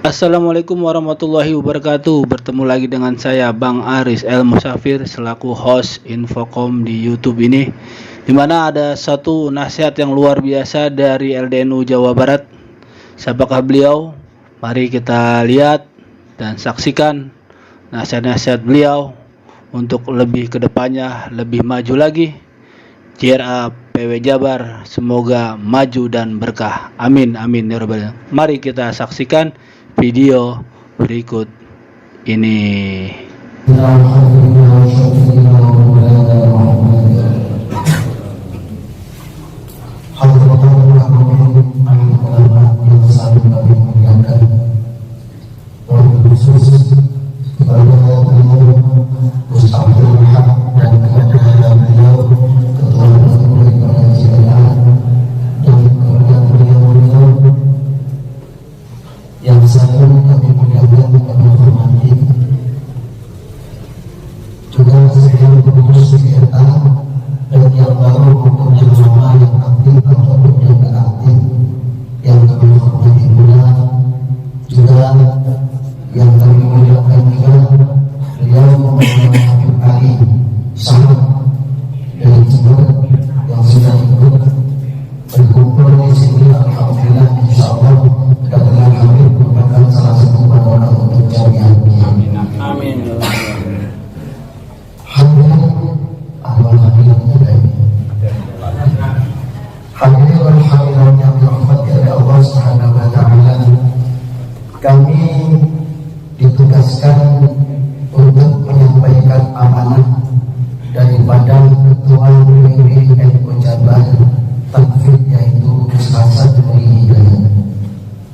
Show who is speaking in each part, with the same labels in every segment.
Speaker 1: Assalamualaikum warahmatullahi wabarakatuh. Bertemu lagi dengan saya Bang Aris El Musafir selaku host Infocom di YouTube ini, dimana ada satu nasihat yang luar biasa dari LDNU Jawa Barat. Siapakah beliau? Mari kita lihat dan saksikan nasihat-nasihat beliau untuk lebih kedepannya lebih maju lagi. JRA PW Jabar semoga maju dan berkah. Amin amin ya rabbal alamin. Mari kita saksikan video berikut ini.
Speaker 2: Kami ditugaskan untuk menyampaikan amanah daripada Ketua PWI NU Jabar Takfid, yaitu Ustaz Sadri Hidayat.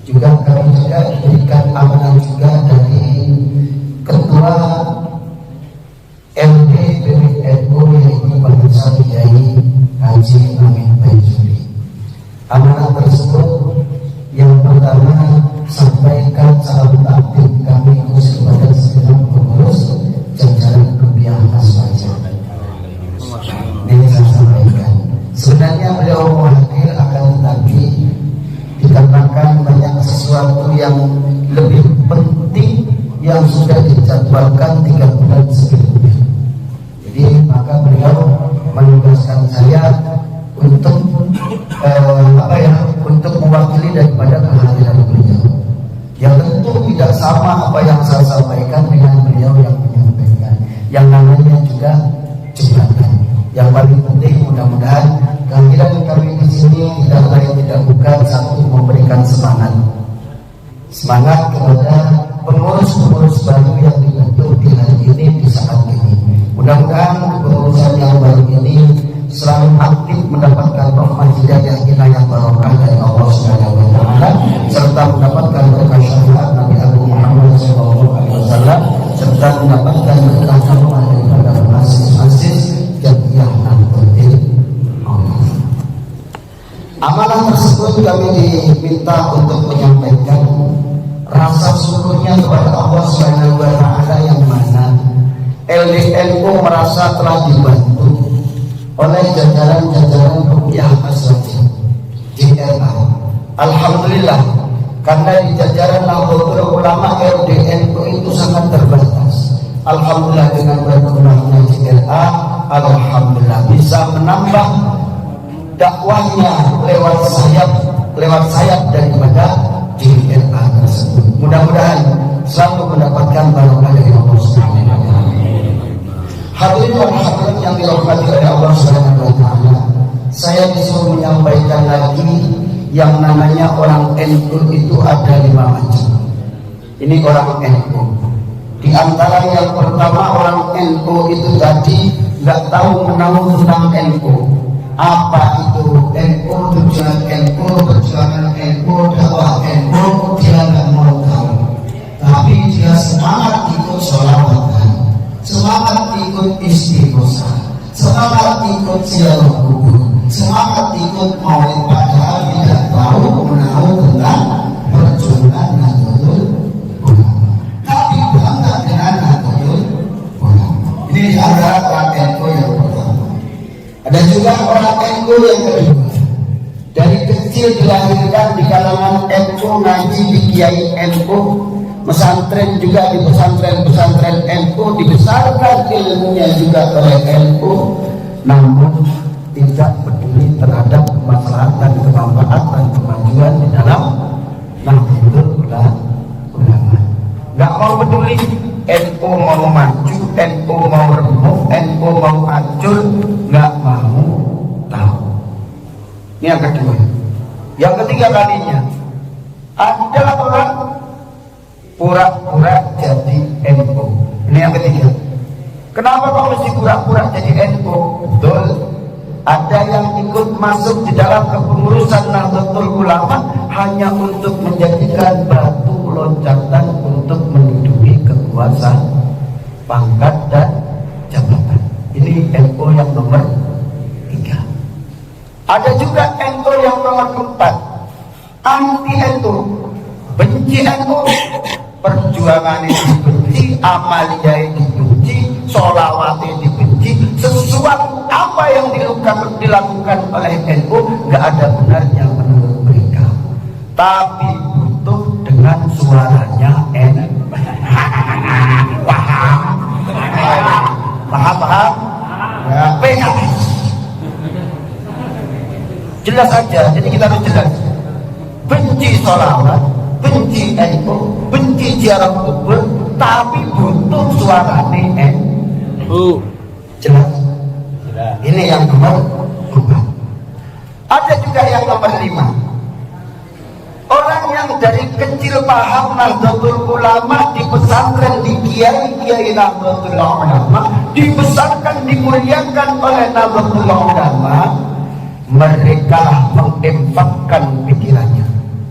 Speaker 2: Juga kami juga diberikan amanah juga dari Ketua LD PWI NU, yaitu Bapak Kiai Haji Amin Baizuri. Amanah tersebut yang pertama, sampaikan salam takdim kami kepada segenap pengurus jajaran Rupiah Aswaja. Ini saya sampaikan. Sebenarnya beliau mau hadir, akan tetapi dikarenakan banyak sesuatu yang lebih penting yang sudah dijadwalkan 3 bulan sebelumnya. Jadi maka beliau menugaskan saya untuk untuk mewakili daripada kehadiran beliau. Yang tentu tidak sama apa yang saya sampaikan dengan beliau yang menyampaikan. Yang namanya juga jembatan. Yang paling penting mudah-mudahan kehadiran kami di sini tidak lain tidak bukan satu, memberikan semangat kepada pengurus-pengurus baru yang dibentuk di hari ini, di saat ini. Mudah-mudahan pengurusan yang baru ini selalu aktif mendapatkan rahmat hidayah inayah barokah dari Allah Subhanahu wa taala, serta mendapatkan berkah syafaat Nabi Agung Muhammad SAW, serta mendapatkan berkah rahmat daripada masing-masing jamiah Nahdlatul Ulama. Amanah tersebut kami diminta untuk menyampaikan rasa syukurnya kepada Allah Subhanahu wa taala yang mana LDNU merasa telah dibantu oleh jajaran-jajaran Rupiah Aswaja JRA. Alhamdulillah, karena di jajaran Nahdlatul Ulama LDNU itu sangat terbatas. Alhamdulillah dengan berkembangnya JRA, alhamdulillah bisa menambah dakwahnya lewat sayap daripada JRA tersebut. Mudah-mudahan selalu mendapatkan barokah dari Allah Subhanahu wa taala. Hadirin dan hadirat yang dirahmati oleh Allah Subhanahu wa taala, saya disuruh menyampaikan lagi yang namanya orang NU itu ada 5 macam. Ini orang NU. Di antara yang pertama, orang NU itu tadi nggak tahu menahu tentang NU. Apa itu NU, tujuan NU, perjuangan NU, dakwah NU, dia nggak mau tahu. Tapi dia semangat ikut sholawatan, semangat ikut istighosah, semangat ikut ziarah kubur, semangat ikut maulid, padahal tidak tahu menahu tentang perjuangan Nahdlatul Ulama. Tapi bangga dengan Nahdlatul Ulama. Ini adalah orang NU yang pertama. Ada juga orang NU yang kedua. Dari kecil kecil dilahirkan di kalangan NU, ngaji di Kiai NU, pesantren juga di pesantren-pesantren NU, dibesarkan ilmunya juga oleh NU, namun tidak peduli terhadap kemaslahatan, kemanfaatan, kemajuan di dalam Nahdlatul Ulama. Nggak mau peduli NU mau maju, NU mau remuk, NU mau hancur, nggak mau tahu. Ini yang kedua. Yang ketiga kalinya, ada orang pura-pura jadi NU. Ini yang ketiga. Kenapa kau mesti pura-pura jadi NU? Betul. Ada yang ikut masuk di dalam kepengurusan Nahdlatul Ulama hanya untuk menjadikan batu loncatan untuk menduduki kekuasaan, pangkat dan jabatan. Ini NU yang nomor 3. Ada juga NU yang nomor 4, anti NU, benci NU, perjuangannya dibenci, amaliyah dibenci, sholawatnya dibenci, sesuatu apa yang dilakukan oleh NU nggak ada benarnya menurut mereka, tapi butuh dengan suaranya NU. Paham? Ya, PKS. Jelas aja, jadi kita harus jelas. Benci sholawat, benci NU, benci ziarah kubur, tapi butuh suaranya NU. Jelas. Ini yang nomor 4. Ada juga yang nomor 5. Orang yang dari kecil paham Nahdlatul Ulama, di pesantren, di kiai Nahdlatul Ulama, dibesarkan, dimuliakan oleh Nahdlatul Ulama, mereka menginfakkan pikirannya,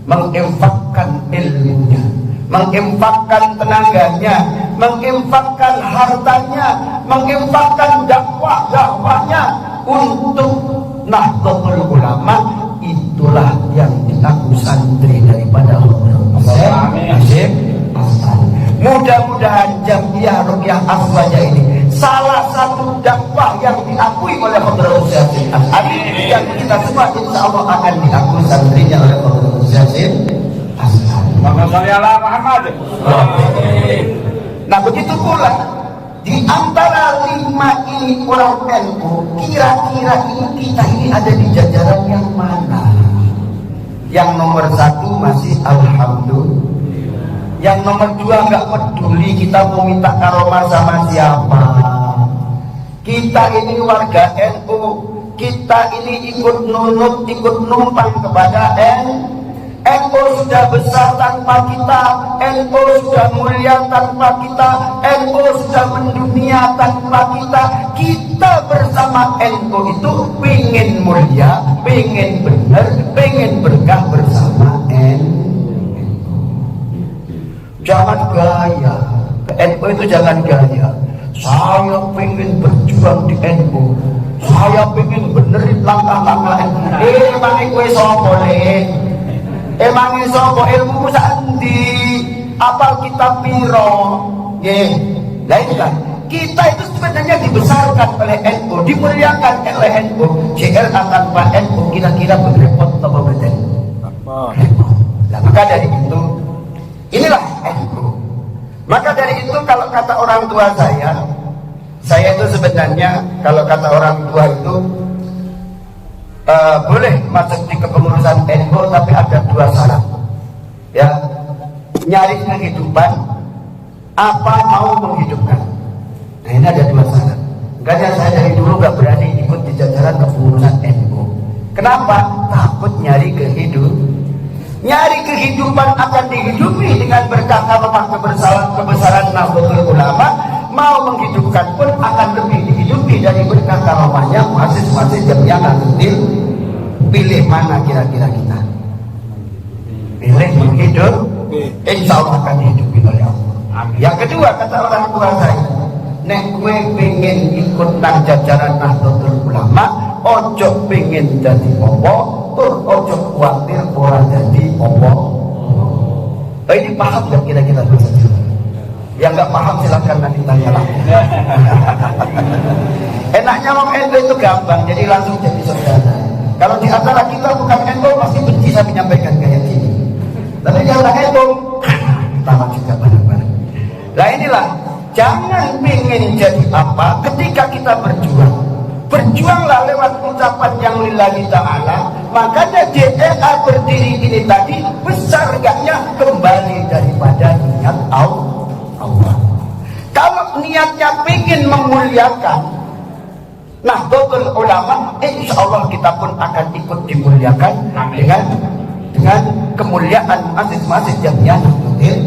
Speaker 2: menginfakkan ilmunya, menginfakkan tenaganya, menginfakkan hartanya, menginfakkan dakwahnya untuk Nahdlatul Ulama. Itulah yang diaku santri daripada Hasyim As'ari. Mudah-mudahan Jamiah Ruqyah Aswajah ini salah satu dakwah yang diakui oleh Hasyim As'ari, yang kita semua insya Allah akan diakui santrinya oleh Hasyim As'ari.
Speaker 3: Maka sallallahi Muhammad.
Speaker 2: Nah begitu pula di antara 5 ini orang NU, kira-kira ini kita ini ada di jajaran yang mana? Yang nomor 1 masih alhamdulillah. Yang nomor 2 nggak peduli kita mau minta karomah sama siapa. Kita ini warga NU, kita ini ikut nunut, ikut numpang kepada NU. NU sudah besar tanpa kita, NU sudah mulia tanpa kita, NU sudah mendunia tanpa kita. Kita bersama NU itu pengen mulia, pengen benar, pengen berkah bersama NU. Jangan gaya, NU itu jangan gaya. Saya pengen berjuang di NU, saya pengen benerin langkah-langkah NU. Emang kowe sapa le? Emangnya sapa ilmu sandi, apal kitab piro, nggih. Lah itu kan kita itu sebenarnya dibesarkan oleh NU, dimuliakan oleh NU. JL tanpa NU kira-kira berrepot atau berbeda? Repot. Nah, maka dari itu inilah NU. Maka dari itu kalau kata orang tua saya itu sebenarnya kalau kata orang tua itu boleh masuk di kepengurusan NU, tapi ada 2 syarat. Ya, nyari kehidupan apa mau menghidupkan. Nah ini ada 2 syarat. Makanya saya dari dulu gak berani ikut di jajaran kepengurusan NU. Kenapa? Takut nyari kehidupan. Nyari kehidupan akan dihidupi dengan berkah karomah kebesaran Nahdlatul Ulama. Mau menghidupkan pun akan lebih dihidupi dari berkah karomahnya masing-masing Jamiah Nahdlatul. Pilih mana kira-kira kita? Pilih menghidup, insya Allah akan dihidupi oleh Allah. Yang kedua kata orang tua saya, nek gue pengen ikut nang jajaran Nahdlatul Ulama, ojo pengen jadi opo, tur ojo khawatir orang jadi opo. Ini paham gak kira-kira bahasa Jawa? Yang nggak paham silahkan nanti tanya lagi. Enaknya ngomong NU itu gampang, jadi langsung jadi saudara. Kalau di antara kita kalau bukan NU pasti benci saya menyampaikan kayak gini. Tapi kalau NU, tahu juga bareng-bareng. Nah inilah, jangan pengen jadi apa ketika kita berjuang. Berjuanglah lewat ucapan yang lillahi ta'ala. Makanya JLA berdiri ini tadi besar enggaknya kembali daripada niat Allah. Kalau niatnya ingin memuliakan Nahdlatul Ulama, insya Allah kita pun akan ikut dimuliakan dengan kemuliaan masjid-masjid Jamiah Nahdlatul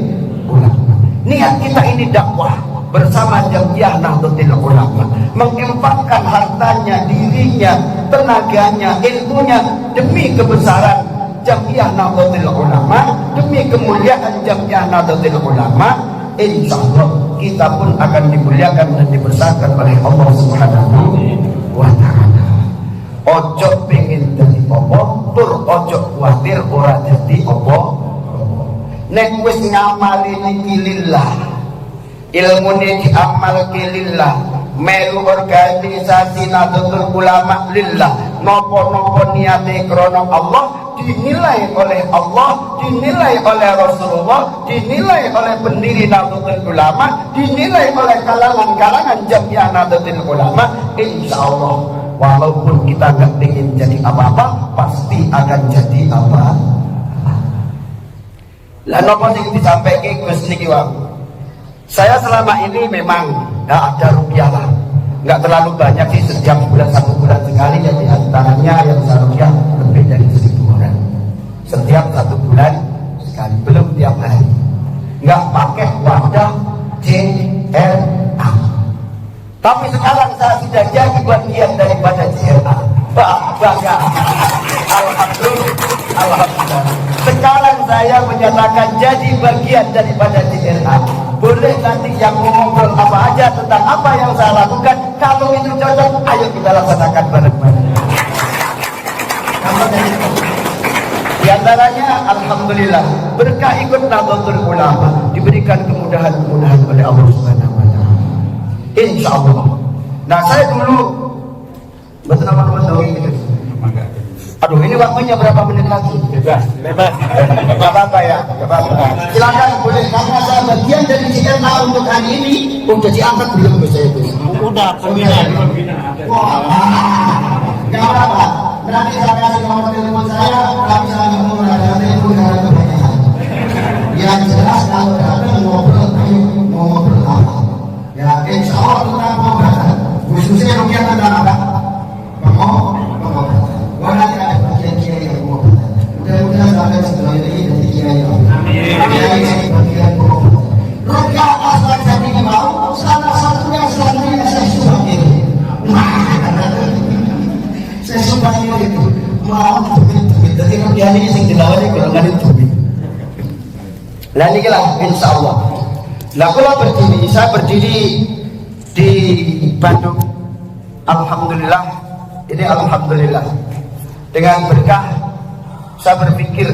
Speaker 2: Ulama. Niat kita ini dakwah bersama Jamiah Nahdlatul Ulama, menginfakkan hartanya, dirinya, tenaganya, ilmunya demi kebesaran Jamiah Nahdlatul Ulama, demi kemuliaan Jamiah Nahdlatul Ulama. Insya Allah kita pun akan dimuliakan dan dibesarkan oleh Allah Subhanahu wa ta'ala. Ojo pengen jadi apa, tur ojo khawatir ora jadi apa. Nek wis ngamali niki lillah, ilmune diamal lillah, melu organisasi Nahdlatul Ulama lillah, napa-napa niate krana Allah, dinilai oleh Allah, dinilai oleh Rasulullah, dinilai oleh pendiri Nahdlatul Ulama, dinilai oleh kalangan-kalangan Jamiah Nahdlatul Ulama. Insya Allah walaupun kita nggak ingin jadi apa-apa, pasti akan jadi apa. Lah napa sing disampaikan Gus niki wae. Saya selama ini memang nggak ada rupiah lah, nggak terlalu banyak sih, setiap bulan 1 bulan sekali ya, di antaranya yang saya rupiah lebih dari 1.000 orang setiap 1 bulan sekali, belum tiap hari. Nggak pakai wadah JLA, tapi sekarang saya sudah jadi bagian daripada JLA. Bangga, alhamdulillah. Sekarang saya menyatakan jadi bagian daripada JLA. Boleh nanti yang mau ngobrol apa aja tentang apa yang saya lakukan, kalau itu cocok, ayo kita laksanakan bareng-bareng. Di antaranya, alhamdulillah, berkah ikut Nahdlatul Ulama, diberikan kemudahan-kemudahan oleh Allah Subhanahu wa ta'ala. Insya Allah. Nah, saya dulu betul nama-nama ini. Aduh, ini waktunya berapa menit lagi? Bebas. Gak apa-apa ya, gak apa-apa. Silakan, boleh. Karena saya bagian dari JLA untuk hari ini. Jadi angkat belum saya itu?
Speaker 3: Udah, pembina.
Speaker 2: Gak apa-apa. Nanti saya kasih nomor telepon saya, tapi saya nggak mau ada telepon karena kebanyakan. Yang jelas kalau datang ngobrol, ayo mau ngobrol apa? Ya, insya Allah kita mau datang. Khususnya rupiah tentang apa? Mau datang. Wah, nanti ada bagian kiai yang mau datang. Mudah-mudahan sampai setelah ini dari kiai. Kiai ini bagian mau datang. Rupiah asal jadi mau, salah satunya selanjutnya saya sudah ini. Saya sumpah itu mau duit. Jadi rupiah ini yang dilawani golongan itu duit. Nah ini lah insya Allah. Nah kalau berdiri, saya berdiri di Bandung. Alhamdulillah, ini alhamdulillah. Dengan berkah, saya berpikir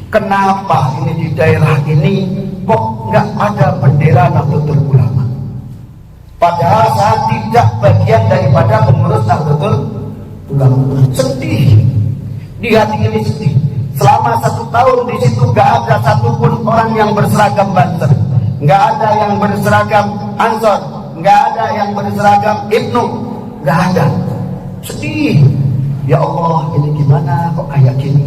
Speaker 2: kenapa ini di daerah ini kok nggak ada bendera Nahdlatul Ulama. Padahal saya tidak bagian daripada pengurus Nahdlatul Ulama. Sedih, di hati ini sedih. Selama 1 tahun di situ nggak ada satupun orang yang berseragam Banser, nggak ada yang berseragam Ansor, nggak ada yang berseragam Ibnu, nggak ada. Sedih. Ya Allah, ini gimana kok kayak gini?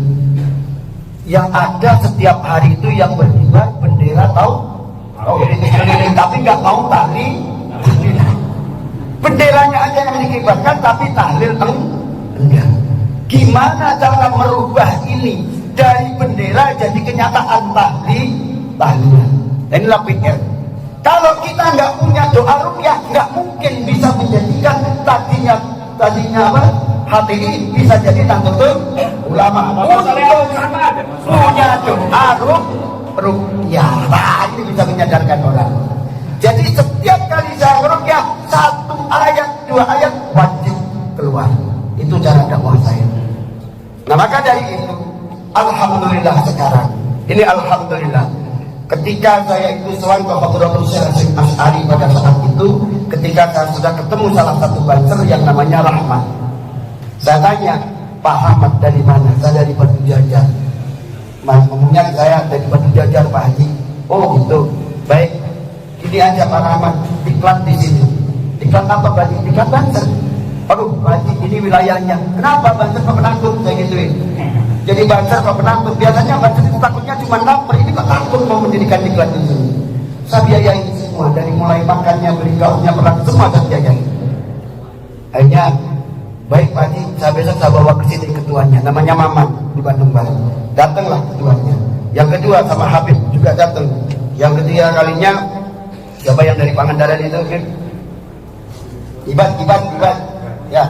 Speaker 2: Yang ada setiap hari itu yang berkibar bendera tahu tapi nggak mau tali. Benderanya aja yang dikibarkan tapi tahlil enggak. Gimana cara merubah ini dari bendera jadi kenyataan tahlilan? Inilah pikir. Kalau kita nggak punya doa rupiah, nggak mungkin bisa menjadikan tadinya apa? HTI bisa jadi Nahdlatul Ulama. Punya doa rupiah, nah, ini bisa menyadarkan orang. Jadi setiap kali saya rupiah 1 ayat 2 ayat wajib keluar. Itu cara dakwah saya. Nah maka dari itu, alhamdulillah sekarang ini alhamdulillah. Ketika saya itu soal ke Fathuratul Syekh Asy'ari pada saat itu, ketika saya sudah ketemu salah satu Banser yang namanya Rahmat, saya tanya, Pak Ahmad dari mana? Saya dari Batu Jajar. Ngomongnya saya dari Batu Jajar Pak Haji. Oh gitu. Baik. Ini aja Pak Ahmad, diklat di sini. Diklat apa Pak Haji? Diklat Banser. Aduh Pak Haji, ini wilayahnya. Kenapa Banser Pak penakut? Saya gituin. Jadi Banser Pak penakut. Biasanya Banser itu takutnya cuma lapar. Ini Pak takut mau mendirikan diklat di sini. Saya biayain semua, dari mulai makannya, beli gaunnya, perang, semua saya biayain. Akhirnya, baik Pak Haji, saya besok saya bawa ke sini ketuanya, namanya Maman di Bandung Barat. Datanglah ketuanya. Yang kedua sama Habib juga datang. Yang ketiga kalinya, siapa yang dari Pangandaran itu? Ibat, ya,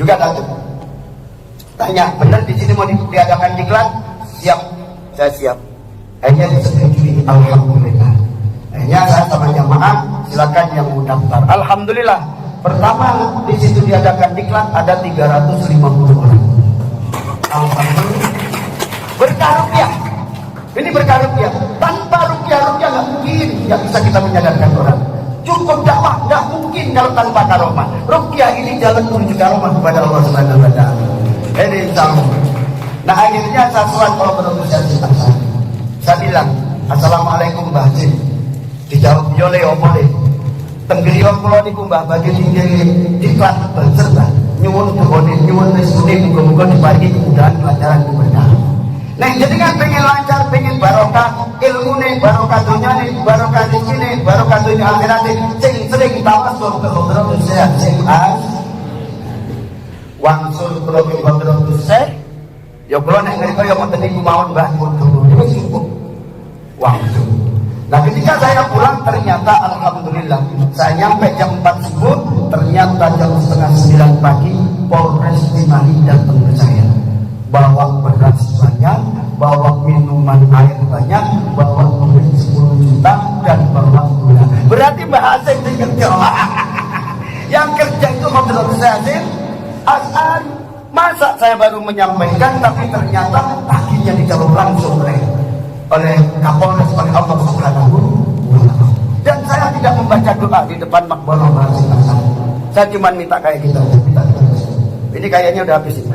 Speaker 2: juga datang. Tanya, benar di sini mau diadakan diklat? Siap, saya siap. Akhirnya disetujui, alhamdulillah. Akhirnya saya sama jamaah, silakan yang mau daftar. Alhamdulillah. Pertama di situ diadakan diklat ada 350 orang. Alhamdulillah. Berkah rupiah. Ini berkah rupiah. Tanpa rupiah nggak mungkin yang bisa kita menyadarkan orang. Cukup dakwah nggak mungkin kalau tanpa karomah. Rupiah ini jalan menuju karomah kepada Allah Subhanahu Wa Taala. Ini insyaallah. Nah akhirnya saya sholat kalau menurut saya bilang, assalamualaikum Mbah Haji. Dijawab boleh, boleh. Tenggeliau kula niku Mbah badhe tinggal diklat Banser Mbah. Nyuwun duhone, nyuwun rezekine muga-muga diparingi kemudahan pelajaran berkah. Nah jenengan pengen lancar, pengen barokah ilmune, barokah dunyane, barokah rezekine, barokah dunya akhirate, sing sering tawassul ke hadratus sehat sing wangsul kula ke hadratus sehat. Ya kula nek ngriko ya mboten niku mawon Mbah, wis cukup. Wangsul. Nah ketika saya pulang ternyata alhamdulillah saya nyampe jam 4 subuh, ternyata jam setengah 9 pagi Polres Cimahi datang ke saya, bawa beras banyak, bawa minuman air banyak, bawa duit 10 juta dan bawa gula. Berarti Mbak Hasim yang kerja. Yang kerja itu menurut saya As'an. Masa saya baru menyampaikan tapi ternyata akhirnya dijawab langsung oleh Kapolres, oleh Allah Subhanahu wa Ta'ala. Dan saya tidak membaca doa di depan makbarah masing-masing. Saya cuma minta kayak gitu. Ini kayaknya udah habis ini.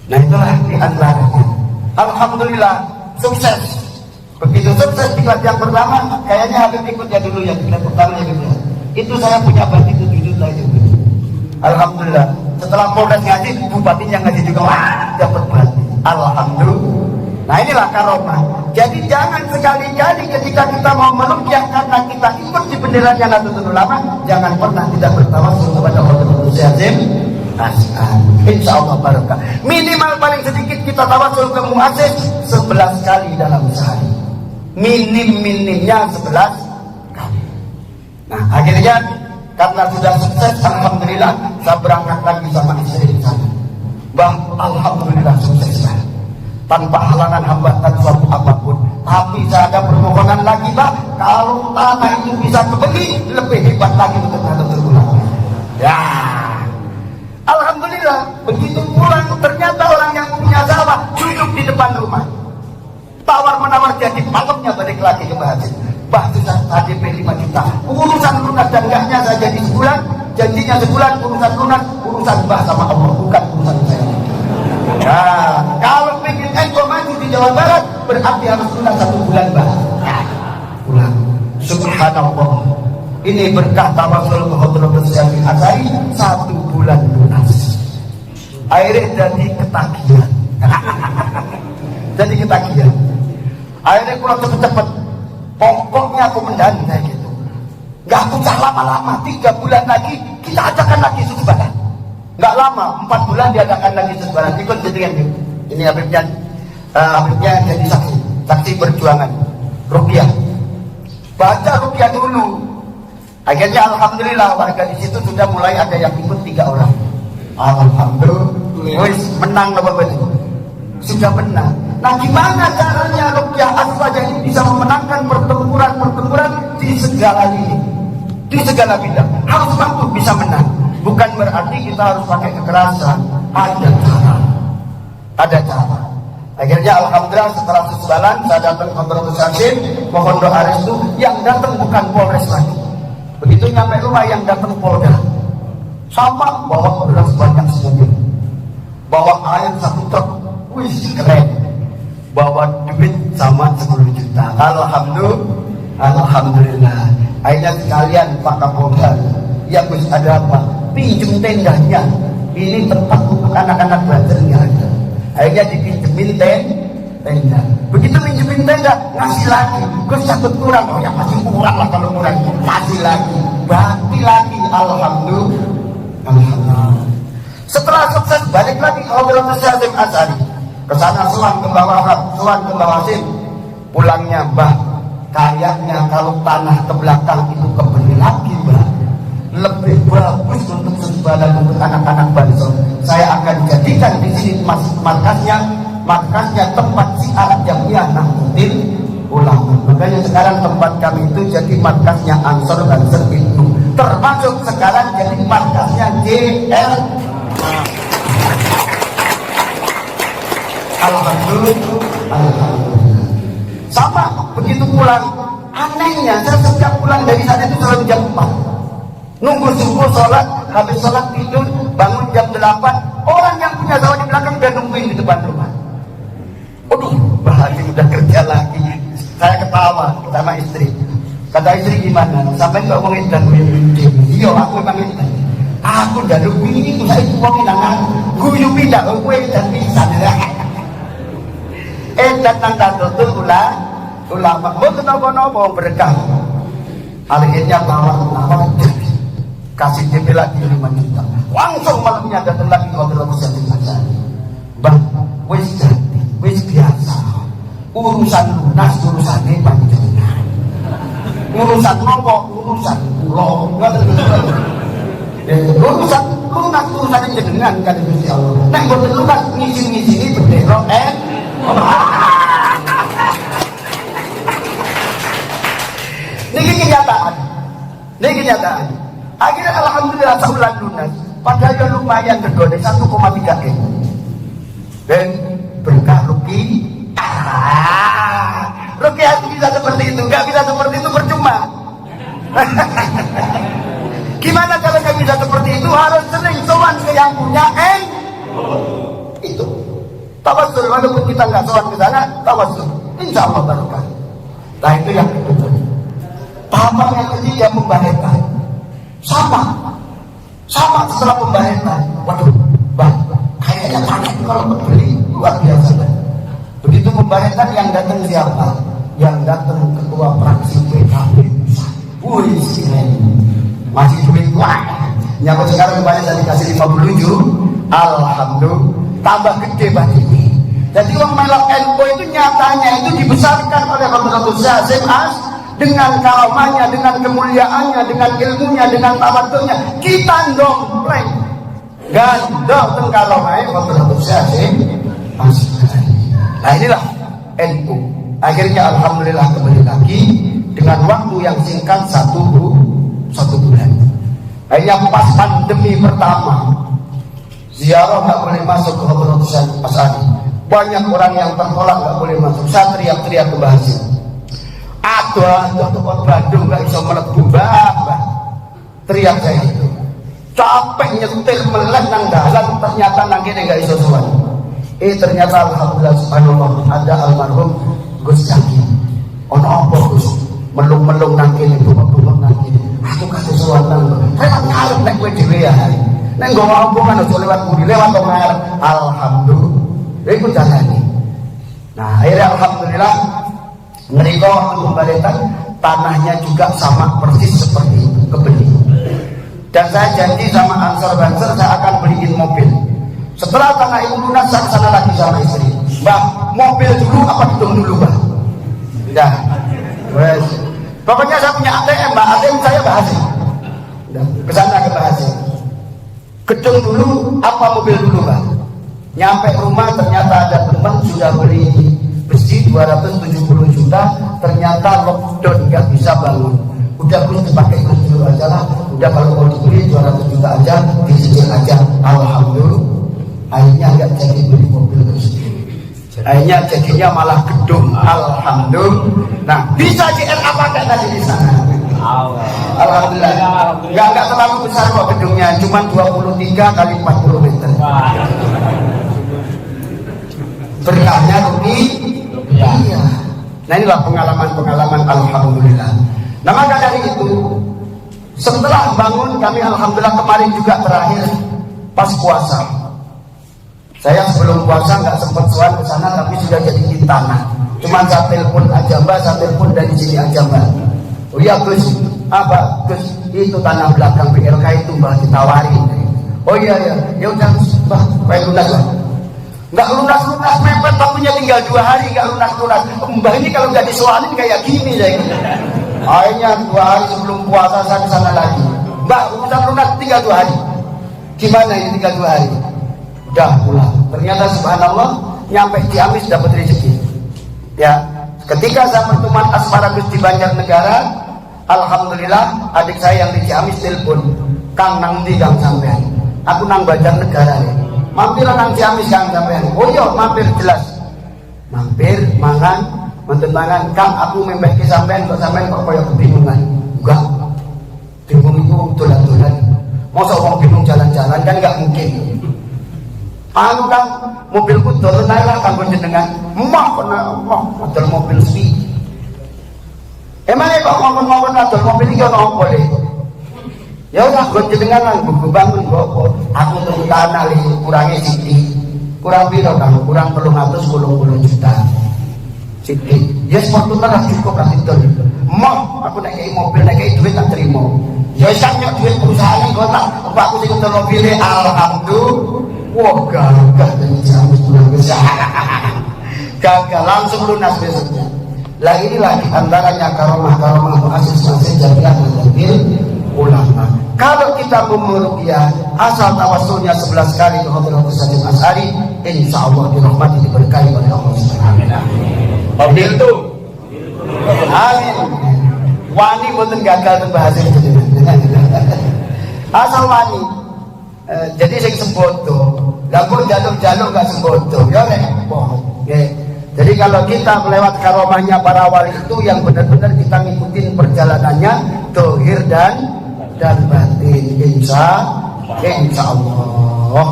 Speaker 2: Nah itulah di antaranya. Alhamdulillah sukses. Begitu sukses diklat yang pertama, kayaknya Habib ikut ya dulu ya diklat pertama ya dulu. Itu saya punya bagi 7 juta itu. Alhamdulillah. Setelah Polres ngaji, bupatinya ngaji juga, wah dapat bati. Alhamdulillah. Nah inilah karomah. Jadi jangan sekali-kali ketika kita mau meruqyah karena kita ikut di benderanya Nahdlatul Ulama, jangan pernah tidak bertawassul kepada Allah Azim. Insya Allah barokah. Minimal paling sedikit kita tawassul ke muassis 11 kali dalam sehari. Minimnya 11 kali. Nah akhirnya karena sudah sukses, alhamdulillah, saya berangkat lagi sama istri di sana. Bang, alhamdulillah sukses lah. Tanpa halangan hambatan suatu apapun. Tapi saya ada permohonan lagi, Bang. Kalau tanah itu bisa kebeli, lebih hebat lagi untuk Nahdlatul Ulama. Ya, alhamdulillah. Begitu pulang, ternyata orang yang punya sawah duduk di depan rumah. Tawar menawar jadi malamnya balik lagi ke Mbah Haji. Bah susah HDP 5 juta. Urusan lunas dan enggaknya saya jadi sebulan, janjinya sebulan, urusan lunas, urusan Bah sama Allah, bukan urusan saya. Nah, kalau pengen engkau maju di Jawa Barat, berarti harus lunas 1 bulan Bah. Pulang. Subhanallah. Ini berkah tawassul ke hadratus Syekh Asari 1 bulan lunas. Akhirnya jadi ketagihan. Jadi ketagihan. Akhirnya kurang cepet-cepet. Pokoknya komandan kayak gitu. Gak usah lama-lama, 3 bulan lagi kita adakan lagi sesubahan. Gak lama, 4 bulan diadakan lagi sesubahan. Ikut jadikan ini Habibnya jadi saksi perjuangan rupiah. Baca rupiah dulu. Akhirnya alhamdulillah warga di situ sudah mulai ada yang ikut 3 orang. Alhamdulillah, menang Bapak itu. Sudah menang. Nah gimana caranya ruqyah aswaja ini bisa memenangkan pertempuran di segala lini, di segala bidang? Harus mampu bisa menang. Bukan berarti kita harus pakai kekerasan. Ada cara. Ada cara. Akhirnya alhamdulillah setelah sesubalan saya datang ke Hadratus Syekh, mohon doa restu. Yang datang bukan Polres lagi. Begitu nyampe rumah yang datang Polda, sama bawa beras banyak semobil, bawa air 1 truk, wih keren, bawa duit sama 10 juta. Alhamdulillah. Akhirnya sekalian Pak Kapolda, ya Gus ada apa? Pinjem tendanya, ini tempat untuk anak-anak belajar nggak ada. Akhirnya dipinjemin tenda. Begitu pinjemin tenda, ngasih lagi. Gus takut kurang, oh ya masih kurang lah kalau kurang. Kasih lagi, ganti lagi. Alhamdulillah. Setelah sukses balik lagi ke Hotel Hasyim Asy'ari. Kesana sowan ke bawah Sim. Pulangnya Mbah, kayaknya kalau tanah ke belakang itu kebeli lagi Mbah, lebih bagus untuk sebadan untuk anak-anak Banser. Saya akan jadikan di sini markasnya tempat siar jamiah Nahdlatul Ulama. Makanya sekarang tempat kami itu jadi markasnya Ansor Banser itu, termasuk sekarang jadi markasnya JR. Alhamdulillah. Sama begitu pulang, anehnya saya setiap pulang dari sana itu selalu jam 4. Nunggu subuh sholat, habis sholat tidur, bangun jam 8. Orang yang punya sawah di belakang udah nungguin di depan rumah. Aduh, bahagia udah kerja lagi. Saya ketawa sama istri. Kata istri gimana? Sampai nggak ngomongin dan minjem. Iya, aku emang itu. Aku udah nungguin itu saya ngomongin nangan. Guyu pindah, gue dan bisa. Datang Nahdlatul Ulama. Mau kenapa berkah. Akhirnya bawa nama kasih DP lagi 5 juta. Langsung malamnya datang lagi ke Hotel Hasyim Asy'ari. Bang, wis jadi, wis biasa. Urusan lunas, urusannya panjenengan. Urusan nopo, urusan pulau. Urusan lunas, urusannya jenengan kan Gusti Allah. Nek mboten lunas ngisi-ngisi bendera Ini kenyataan. Akhirnya alhamdulillah sebulan lunas. Padahal ya lumayan tergode 1,3 M. Dan berkah Ruki. Ruki hati bisa seperti itu, nggak bisa seperti itu percuma. Gimana kalau nggak bisa seperti itu? Harus sering sowan ke yang punya itu. Tawassul, walaupun kita nggak sowan ke sana, tawassul. Insya Allah barokah. Nah itu yang kedua. Tahapan yang ketiga pembahetan. Sama setelah pembahetan. Waduh, Bang, kayaknya panen kalau beli luar biasa. Begitu pembahetan yang datang siapa? Yang datang ketua fraksi PKB. Wih, masih duit wah. Nyampe sekarang kemarin saya dikasih 57. Alhamdulillah, tambah gede banget ini. Jadi orang melok NU itu nyatanya itu dibesarkan oleh Hotel Hasyim Asy'ari dengan karamahnya, dengan kemuliaannya, dengan ilmunya, dengan tawadhunya. Kita ndompleng gandong teng karamahnya Hotel Hasyim Asy'ari. Nah inilah NU. Akhirnya alhamdulillah kembali lagi dengan waktu yang singkat 1 bulan. Akhirnya pas pandemi pertama, ziarah nggak boleh masuk ke Hotel Hasyim Asy'ari. Banyak orang yang tertolak nggak boleh masuk. Saya teriak-teriak ke Mbah Hasyim. Aduh, tempat Bandung nggak bisa melebu Mbah. Teriak saya itu. Capek nyetir melek nang dalan, ternyata nang kene nggak bisa sowan. Ternyata alhamdulillah subhanallah ada almarhum Gus Jaki. Ono apa Gus? Melung-melung nang kene, bubuk-bubuk nang kene. Aku kasih sowan nang. Saya ngarep nek kowe dhewe ya. Nek nggawa apa kan aja lewat budi lewat kok ngarep. Alhamdulillah. Iku jalani. Nah, akhirnya alhamdulillah ngeriko pembalikan tanahnya juga sama persis seperti itu, kebeli. Dan saya janji sama Ansor Banser saya akan beliin mobil. Setelah tanah itu lunas saya kesana lagi sama istri. Mbak, mobil dulu apa gedung dulu Mbak? Udah. Wes. Pokoknya saya punya ATM Mbak, ATM saya Mbak Hasyim. Udah, kesana ke Mbak Hasyim. Gedung dulu apa mobil dulu Mbak? Nyampe rumah ternyata ada teman sudah beli besi 270 juta, ternyata lockdown nggak bisa bangun. Udah pun dipakai dulu aja lah. Udah kalau mau dibeli 200 juta aja, dicicil aja. Alhamdulillah. Akhirnya nggak jadi beli mobil terus. Akhirnya jadinya malah gedung. Alhamdulillah. Nah bisa JR apa kayak tadi di sana? Alhamdulillah. Enggak terlalu besar kok gedungnya, cuma 23 kali 40 meter. Berkahnya iya. Nah inilah pengalaman-pengalaman alhamdulillah. Nah maka dari itu setelah bangun kami alhamdulillah kemarin juga terakhir pas puasa. Saya sebelum puasa nggak sempat soal ke sana tapi sudah jadi di tanah. Cuma saya telepon aja Mbak, saya telepon dari sini aja Mbak. Oh iya Gus, apa Gus itu tanah belakang PLK itu Mbak ditawarin. Oh iya ya udah Mbak, pengen lunas Mbak. Nggak lunas mepet waktunya tinggal 2 hari nggak lunas. Mbak ini kalau nggak disoalin kayak gini saya. Akhirnya 2 hari sebelum puasa saya ke sana lagi. Mbak urusan lunas tinggal 2 hari. Gimana ini tinggal 2 hari? Udah pulang. Ternyata subhanallah nyampe Ciamis dapat rezeki. Ya, ketika saya pertemuan Asparagus di Banjarnegara, alhamdulillah adik saya yang di Ciamis telepon, Kang nang ndi Kang sampean? Aku nang Banjarnegara ya. Mampir nang Ciamis Kang sampean. Oh iya, mampir jelas. Mampir mangan, menten mangan. Kang aku mempeh ki sampean kok koyo kebingungan. Enggak. Bingung itu dolan-dolan. Masa wong bingung jalan-jalan kan enggak mungkin. Anu Kang, mobilku dolen ae lah kanggo jenengan. Moh adol mobil spi. Emangnya kok ngomong-ngomong adol mobil iki ono apa le? Ya udah gue jenengan nang gue bangun gue aku tunggu tanah li kurangnya siti kurang piro Kang kurang 380 juta siti ya Fortuner lah cukup lah itu mau aku naik mobil naik duit tak terima ya isangnya duit perusahaan gue tak aku sih untuk mobilnya alhamdulillah wah gagah dan sampai pulang gagal langsung lunas besoknya lagi ini lagi antaranya karomah muasis masih jadian mobil ulama. Kalau kita meruqyah asal tawassulnya 11 kali ke Hadratus Sayyid Asy'ari, insyaallah dirahmati diberkahi oleh Allah Subhanahu wa taala. Mobil itu. Amin. Wani mboten gagal teng bahasa itu. Asal wani. Jadi sing sembodo, lha kok jaluk-jaluk gak sembodo, ya repot. Jadi kalau kita melewat karomahnya para wali itu yang benar-benar kita ngikutin perjalanannya zahir dan batin insya Allah.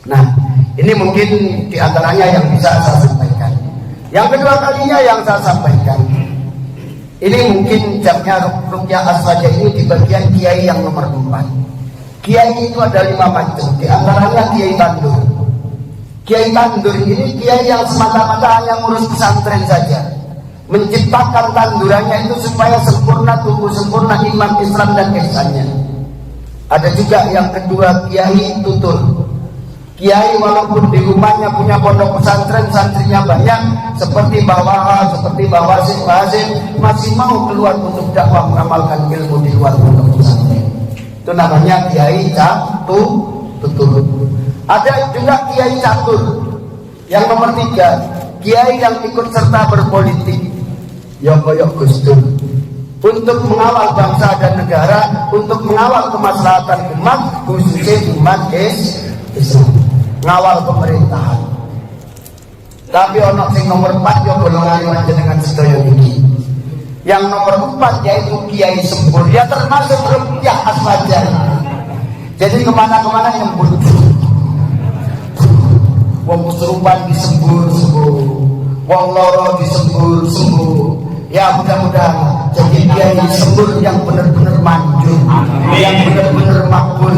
Speaker 2: Nah ini mungkin diantaranya yang bisa saya sampaikan. Yang kedua kalinya yang saya sampaikan ini mungkin jamnya ruqyah aswaja ini di bagian kiai yang nomor 4. Kiai itu ada 5 macam, diantaranya kiai tandur. Kiai tandur ini kiai yang semata-mata hanya ngurus pesantren saja, menciptakan tandurannya itu supaya sempurna, tumbuh sempurna iman Islam dan ihsannya. Ada juga yang kedua kiai tutur. Kiai walaupun di rumahnya punya pondok pesantren, santrinya banyak, seperti Bawaha, seperti Bawasim, masih mau keluar untuk dakwah mengamalkan ilmu di luar pondok pesantren. Itu namanya kiai tutur. Ada juga kiai catur. Yang nomor 3, kiai yang ikut serta berpolitik. Ya koyok Gus Dur, untuk mengawal bangsa dan negara, untuk mengawal kemaslahatan umat, khususnya umat Islam, ngawal pemerintahan. Tapi ono sing nomor 4 yo golongan dengan sedaya iki. Yang nomor 4 yaitu kiai sembur, ya termasuk ruqyah aswaja. Jadi kemana-kemana yang wong kesurupan disembur, wong loro disembur. Ya mudah-mudahan jadi kiai sembur yang benar-benar manjur, yang benar-benar makbul,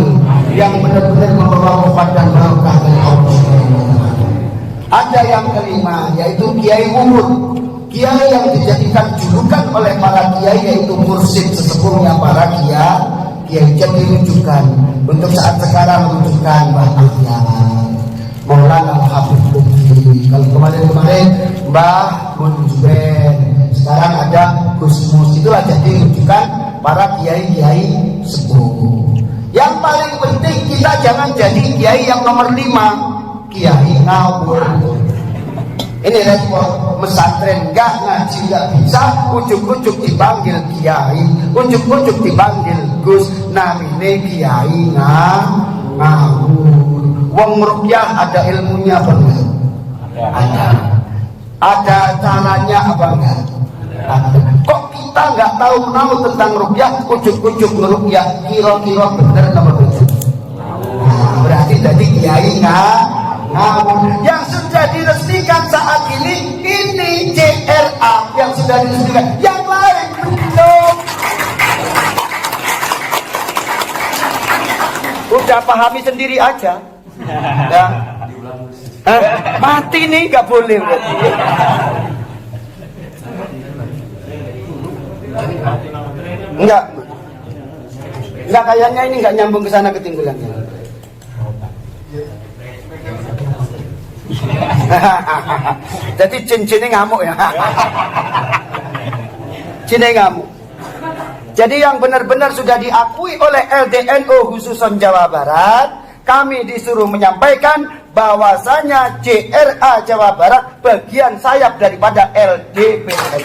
Speaker 2: yang benar-benar membawa wafat dan barokah dari Allah. Ada yang kelima yaitu kiai umur, kiai yang dijadikan julukan oleh para kiai yaitu mursyid sesepuhnya para kiai jadi rujukan untuk saat sekarang rujukan Mbah Maulana Habib Lutfi. Kalau kemarin Mbah Munjuber, sekarang ada Gusmus. Itulah jadi rujukan para kiai-kiai sepuh. Yang paling penting kita jangan jadi kiai yang nomor 5, kiai ngawur. Ini respon mesantren nggak ngaji nggak bisa, ujuk-ujuk dipanggil kiai, ujuk-ujuk dipanggil Gus, namine kiai ngawur. Wong ruqyah ada ilmunya apa enggak? Ada caranya apa enggak? Kok kita nggak tahu tentang ruqyah, ujuk-ujuk ngeruqyah, kira-kira bener apa betul? Berarti tadi kiai ngawur. Yang sudah diresmikan saat ini CRA yang sudah diresmikan, yang lain belum. Udah pahami sendiri aja. Ya. Mati nih nggak boleh berarti. Enggak kayaknya ini nggak nyambung ke sana ketinggalannya. Jadi cincinnya ngamuk ya. Cincinnya ngamuk. Jadi yang benar-benar sudah diakui oleh LDNU khususon Jawa Barat, kami disuruh menyampaikan bahwasanya CRA Jawa Barat bagian sayap daripada LDPN.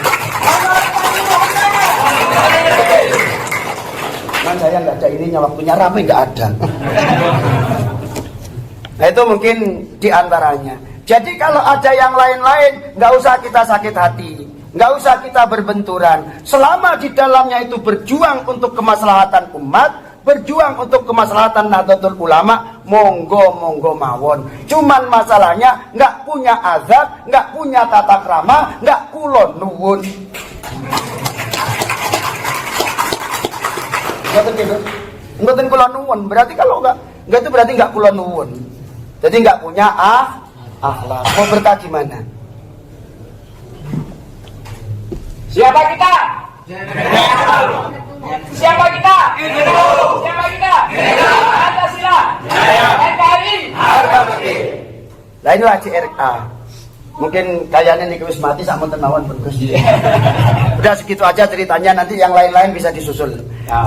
Speaker 2: Kan saya nggak ada ininya, waktunya ramai nggak ada. Nah itu mungkin diantaranya. Jadi kalau ada yang lain-lain, nggak usah kita sakit hati, nggak usah kita berbenturan. Selama di dalamnya itu berjuang untuk kemaslahatan umat, berjuang untuk kemaslahatan Nahdlatul Ulama, monggo mawon. Cuman masalahnya nggak punya azab, nggak punya tata krama, nggak kulon nuwun. Mboten kulon nuwun, berarti kalau nggak itu berarti nggak kulon nuwun. Jadi nggak punya akhlak. Mau berkah gimana?
Speaker 3: Siapa kita? Siapa kita? Siapa kita? Pancasila. NKRI.
Speaker 2: Nah inilah CRA. Mungkin kayaknya nih wis mati sama tenawan bagus. Udah segitu aja ceritanya, nanti yang lain-lain bisa disusul.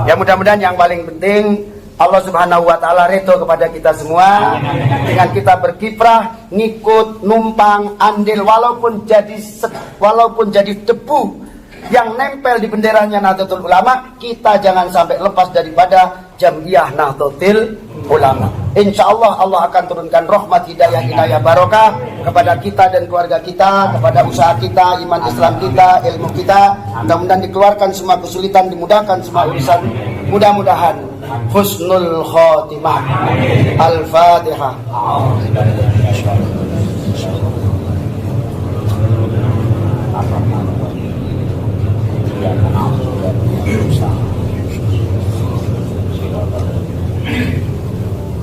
Speaker 2: Ya mudah-mudahan yang paling penting Allah Subhanahu wa taala ridho kepada kita semua dengan kita berkiprah, ngikut, numpang, andil walaupun jadi debu yang nempel di benderanya Nahdlatul Ulama, kita jangan sampai lepas daripada Jam'iyah Nahdlatul Ulama. Insyaallah Allah akan turunkan rahmat hidayah barokah kepada kita dan keluarga kita, kepada usaha kita, iman Islam kita, ilmu kita. Mudah-mudahan dikeluarkan semua kesulitan, dimudahkan semua urusan. Mudah-mudahan husnul khotimah. Al-Fatihah.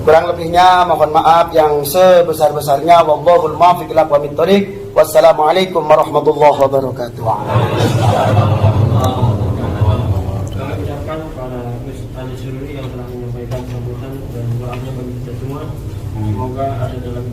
Speaker 2: Kurang lebihnya mohon maaf yang sebesar-besarnya. Wallahul muwaffiq ila aqwamit thoriq. Wassalamualaikum warahmatullahi wabarakatuh.
Speaker 4: Kami ucapkan kepada Gus Ali Sururi yang telah menyampaikan sambutan dan doanya bagi kita semua. Semoga ada dalam